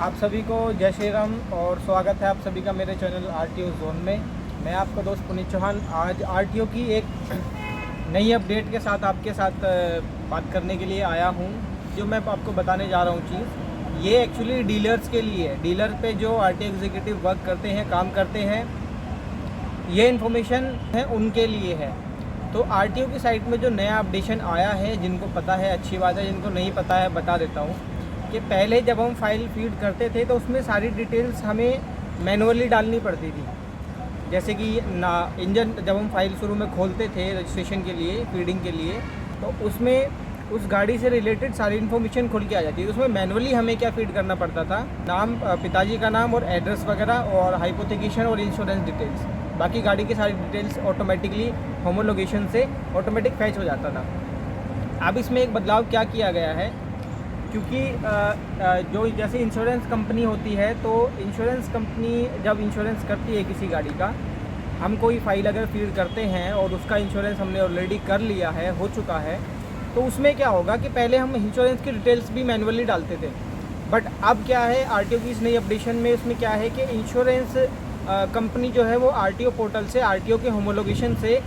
आप सभी को जय श्री राम और स्वागत है आप सभी का मेरे चैनल आरटीओ जोन में। मैं आपका दोस्त पुनीत चौहान आज आरटीओ की एक नई अपडेट के साथ आपके साथ बात करने के लिए आया हूं। जो मैं आपको बताने जा रहा हूं चीज़ ये एक्चुअली डीलर्स के लिए है। डीलर पे जो आरटीओ एग्जीक्यूटिव वर्क करते हैं, काम करते हैं, ये इन्फॉर्मेशन है उनके लिए है। तो आरटीओ की साइट में जो नया अपडेशन आया है, जिनको पता है अच्छी बात है, जिनको नहीं पता है बता देता हूँ कि पहले जब हम फाइल फीड करते थे तो उसमें सारी डिटेल्स हमें मैनुअली डालनी पड़ती थी। जैसे कि ना इंजन जब हम फाइल शुरू में खोलते थे रजिस्ट्रेशन के लिए, फीडिंग के लिए, तो उसमें उस गाड़ी से रिलेटेड सारी इन्फॉर्मेशन खुल के आ जाती है। उसमें मैनुअली हमें क्या फीड करना पड़ता था, नाम, पिताजी का नाम और एड्रेस वगैरह और हाइपोथेकेशन और इंश्योरेंस डिटेल्स। बाकी गाड़ी की सारी डिटेल्स ऑटोमेटिकली होमोलोगेशन से ऑटोमेटिक फैच हो जाता था। अब इसमें एक बदलाव क्या किया गया है, क्योंकि जो जैसे इंश्योरेंस कंपनी होती है, तो इंश्योरेंस कंपनी जब इंश्योरेंस करती है किसी गाड़ी का, हम कोई फाइल अगर फीड करते हैं और उसका इंश्योरेंस हमने ऑलरेडी कर लिया है, हो चुका है, तो उसमें क्या होगा कि पहले हम इंश्योरेंस की डिटेल्स भी मैनुअली डालते थे। बट अब क्या है, आरटीओ की इस नई अपडेशन में उसमें क्या है कि इंश्योरेंस कंपनी जो है वो आरटीओ पोर्टल से, आरटीओ के होमोलोगेशन से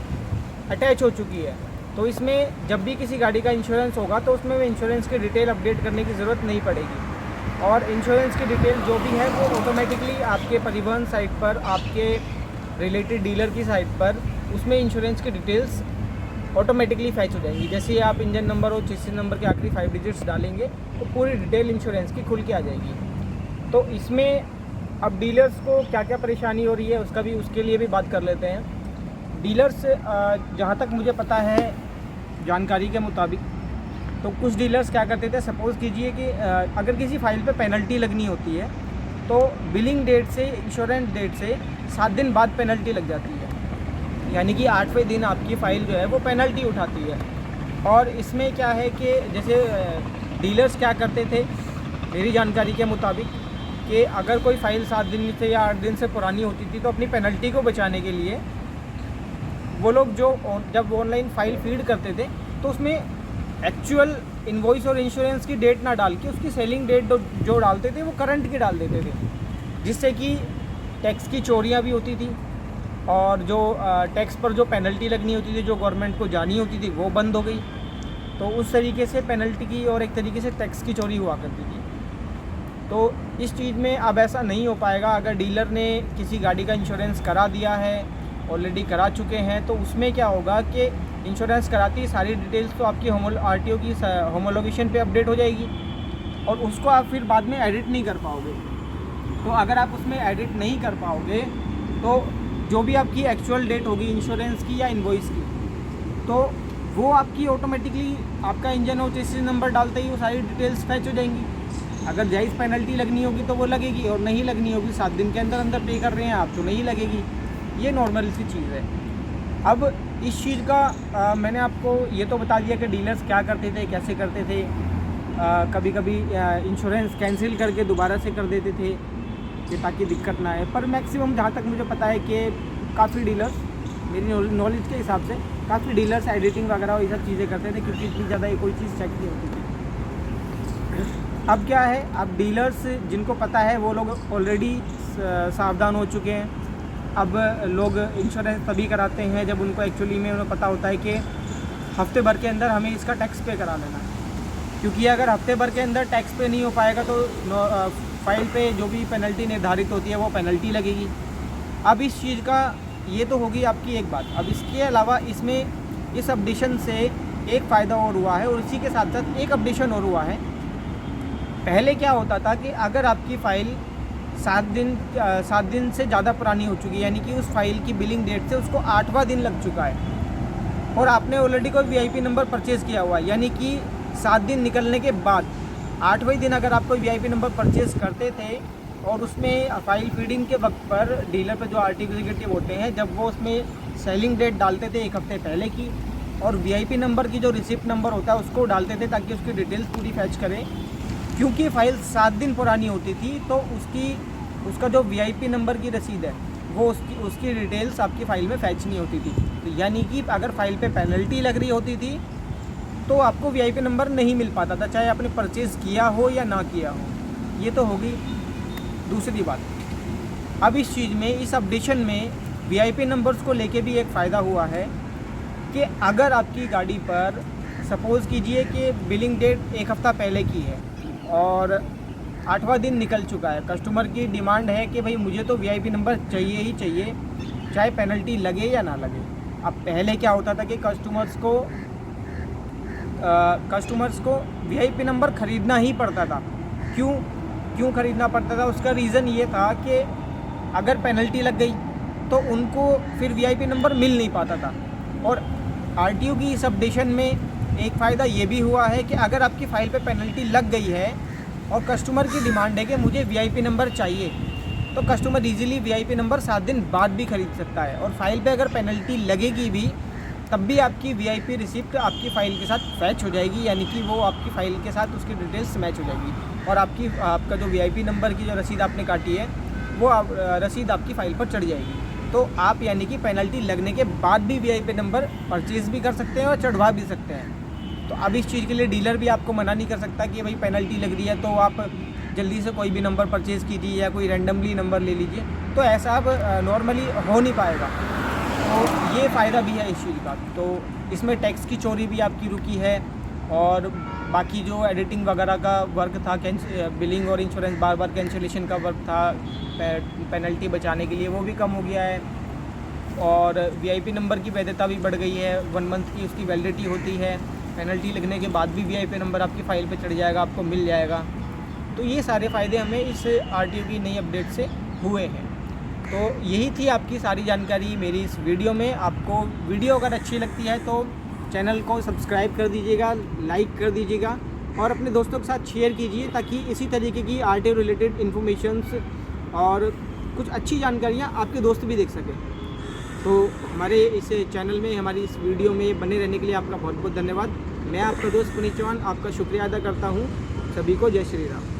अटैच हो चुकी है। तो इसमें जब भी किसी गाड़ी का इंश्योरेंस होगा तो उसमें इंश्योरेंस की डिटेल अपडेट करने की ज़रूरत नहीं पड़ेगी। और इंश्योरेंस की डिटेल जो भी है वो ऑटोमेटिकली आपके परिवहन साइट पर, आपके रिलेटेड डीलर की साइट पर, उसमें इंश्योरेंस की डिटेल्स ऑटोमेटिकली फैच हो जाएंगी। जैसे ही आप इंजन नंबर और चेसिस नंबर के आखिरी 5 डिजिट्स डालेंगे तो पूरी डिटेल इंश्योरेंस की खुल के आ जाएगी। तो इसमें अब डीलर्स को क्या क्या परेशानी हो रही है उसके लिए भी बात कर लेते हैं। डीलर्स जहाँ तक मुझे पता है जानकारी के मुताबिक, तो कुछ डीलर्स क्या करते थे, सपोज़ कीजिए कि अगर किसी फाइल पे पेनल्टी लगनी होती है तो बिलिंग डेट से, इंश्योरेंस डेट से 7 दिन बाद पेनल्टी लग जाती है। यानी कि 8वें दिन आपकी फ़ाइल जो है वो पेनल्टी उठाती है। और इसमें क्या है कि जैसे डीलर्स क्या करते थे मेरी जानकारी के मुताबिक, कि अगर कोई फ़ाइल 7 दिन से या 8 दिन से पुरानी होती थी तो अपनी पेनल्टी को बचाने के लिए वो लोग जब ऑनलाइन फ़ाइल फीड करते थे तो उसमें एक्चुअल इनवॉइस और इंश्योरेंस की डेट ना डाल के उसकी सेलिंग डेट जो डालते थे वो करंट की डाल देते थे, जिससे कि टैक्स की चोरियां भी होती थी और जो टैक्स पर जो पेनल्टी लगनी होती थी, जो गवर्नमेंट को जानी होती थी, वो बंद हो गई। तो उस तरीके से पेनल्टी की और एक तरीके से टैक्स की चोरी हुआ करती थी। तो इस चीज़ में अब ऐसा नहीं हो पाएगा। अगर डीलर ने किसी गाड़ी का इंश्योरेंस करा दिया है, ऑलरेडी करा चुके हैं, तो उसमें क्या होगा कि इंश्योरेंस कराती है सारी डिटेल्स तो आपकी आरटीओ की होमोलोगेशन पे अपडेट हो जाएगी और उसको आप फिर बाद में एडिट नहीं कर पाओगे। तो अगर आप उसमें एडिट नहीं कर पाओगे तो जो भी आपकी एक्चुअल डेट होगी इंश्योरेंस की या इनवॉइस की, तो वो आपकी ऑटोमेटिकली आपका इंजन और चेसिस नंबर डालते ही वो सारी डिटेल्स फैच हो जाएंगी। अगर जायज़ पेनल्टी लगनी होगी तो वो लगेगी, और नहीं लगनी होगी, 7 दिन के अंदर अंदर पे कर रहे हैं आप तो नहीं लगेगी। ये नॉर्मल सी चीज़ है। अब इस चीज़ का मैंने आपको ये तो बता दिया कि डीलर्स क्या करते थे, कैसे करते थे। कभी कभी इंश्योरेंस कैंसिल करके दोबारा से कर देते थे कि ताकि दिक्कत ना आए। पर मैक्सिमम जहाँ तक मुझे पता है कि काफ़ी डीलर्स, मेरी नॉलेज के हिसाब से काफ़ी डीलर्स एडिटिंग वगैरह और ये सब चीज़ें करते थे, क्योंकि इतनी ज़्यादा कोई चीज़ चेक नहीं होती थी। अब क्या है, अब डीलर्स जिनको पता है वो लोग ऑलरेडी सावधान हो चुके हैं। अब लोग इंश्योरेंस तभी कराते हैं जब उनको एक्चुअली में उन्हें पता होता है कि हफ्ते भर के अंदर हमें इसका टैक्स पे करा लेना है। क्योंकि अगर हफ्ते भर के अंदर टैक्स पे नहीं हो पाएगा तो फाइल पे जो भी पेनल्टी निर्धारित होती है वो पेनल्टी लगेगी। अब इस चीज़ का ये तो होगी आपकी एक बात। अब इसके अलावा इसमें इस अपडेशन से एक फ़ायदा और हुआ है, और इसी के साथ साथ एक अपडेशन और हुआ है। पहले क्या होता था कि अगर आपकी फ़ाइल 7 दिन से ज़्यादा पुरानी हो चुकी है, यानी कि उस फाइल की बिलिंग डेट से उसको 8वां दिन लग चुका है और आपने ऑलरेडी कोई वीआईपी नंबर परचेज़ किया हुआ है, यानी कि 7 दिन निकलने के बाद 8वें दिन अगर आप कोई वीआईपी नंबर परचेज़ करते थे और उसमें फाइल फीडिंग के वक्त पर डीलर पर जो आरटीओ एग्जीक्यूटिव होते हैं, जब वो उसमें सेलिंग डेट डालते थे 1 हफ्ते पहले की, और वीआईपी नंबर की जो रिसिप्ट नंबर होता है उसको डालते थे ताकि उसकी डिटेल्स पूरी फैच करें। क्योंकि फ़ाइल 7 दिन पुरानी होती थी तो उसका जो वीआईपी नंबर की रसीद है वो उसकी डिटेल्स आपकी फ़ाइल में फैच नहीं होती थी। तो यानी कि अगर फ़ाइल पे पेनल्टी लग रही होती थी तो आपको वीआईपी नंबर नहीं मिल पाता था, चाहे आपने परचेज़ किया हो या ना किया हो। ये तो होगी। दूसरी बात, अब इस चीज़ में, इस अपडेशन में VIP नंबर्स को लेके भी एक फ़ायदा हुआ है कि अगर आपकी गाड़ी पर सपोज़ कीजिए कि बिलिंग डेट एक हफ़्ता पहले की है और 8वां दिन निकल चुका है, कस्टमर की डिमांड है कि भाई मुझे तो VIP नंबर चाहिए ही चाहिए, चाहे पेनल्टी लगे या ना लगे। अब पहले क्या होता था कि कस्टमर्स को VIP नंबर ख़रीदना ही पड़ता था। क्यों ख़रीदना पड़ता था? उसका रीज़न ये था कि अगर पेनल्टी लग गई तो उनको फिर VIP नंबर मिल नहीं पाता था। और RTO की इस अपडेशन में एक फ़ायदा ये भी हुआ है कि अगर आपकी फ़ाइल पे पेनल्टी लग गई है और कस्टमर की डिमांड है कि मुझे VIP नंबर चाहिए, तो कस्टमर इजीली VIP नंबर 7 दिन बाद भी ख़रीद सकता है। और फाइल पे अगर पेनल्टी लगेगी भी तब भी आपकी VIP रिसिप्ट आपकी फ़ाइल के साथ फैच हो जाएगी, यानी कि वो आपकी फ़ाइल के साथ उसकी डिटेल्स मैच हो जाएगी और आपका जो VIP नंबर की जो रसीद आपने काटी है वो रसीद आपकी फ़ाइल पर चढ़ जाएगी। तो आप यानी कि पेनल्टी लगने के बाद भी VIP नंबर परचेज़ भी कर सकते हैं और चढ़वा भी सकते हैं। तो अब इस चीज़ के लिए डीलर भी आपको मना नहीं कर सकता कि भाई पेनल्टी लग रही है तो आप जल्दी से कोई भी नंबर परचेज़ कीजिए या कोई रैंडमली नंबर ले लीजिए, तो ऐसा अब नॉर्मली हो नहीं पाएगा। तो ये फ़ायदा भी है इस चीज़ का। तो इसमें टैक्स की चोरी भी आपकी रुकी है और बाकी जो एडिटिंग वगैरह का वर्क था, बिलिंग और इंश्योरेंस बार बार कैंसिलेशन का वर्क था पेनल्टी बचाने के लिए, वो भी कम हो गया है। और VIP नंबर की वैधता भी बढ़ गई है, 1 मंथ की उसकी वैलिडिटी होती है। पेनल्टी लगने के बाद भी VIP नंबर आपकी फ़ाइल पे चढ़ जाएगा, आपको मिल जाएगा। तो ये सारे फ़ायदे हमें इस RTO की नई अपडेट से हुए हैं। तो यही थी आपकी सारी जानकारी मेरी इस वीडियो में। आपको वीडियो अगर अच्छी लगती है तो चैनल को सब्सक्राइब कर दीजिएगा, लाइक कर दीजिएगा और अपने दोस्तों के साथ शेयर कीजिए ताकि इसी तरीके की RTO रिलेटेड इन्फॉर्मेशंस और कुछ अच्छी जानकारियाँ आपके दोस्त भी देख सकें। तो हमारे इस चैनल में, हमारी इस वीडियो में बने रहने के लिए आपका बहुत बहुत धन्यवाद। मैं आपका दोस्त पुनीत चौहान आपका शुक्रिया अदा करता हूँ। सभी को जय श्री राम।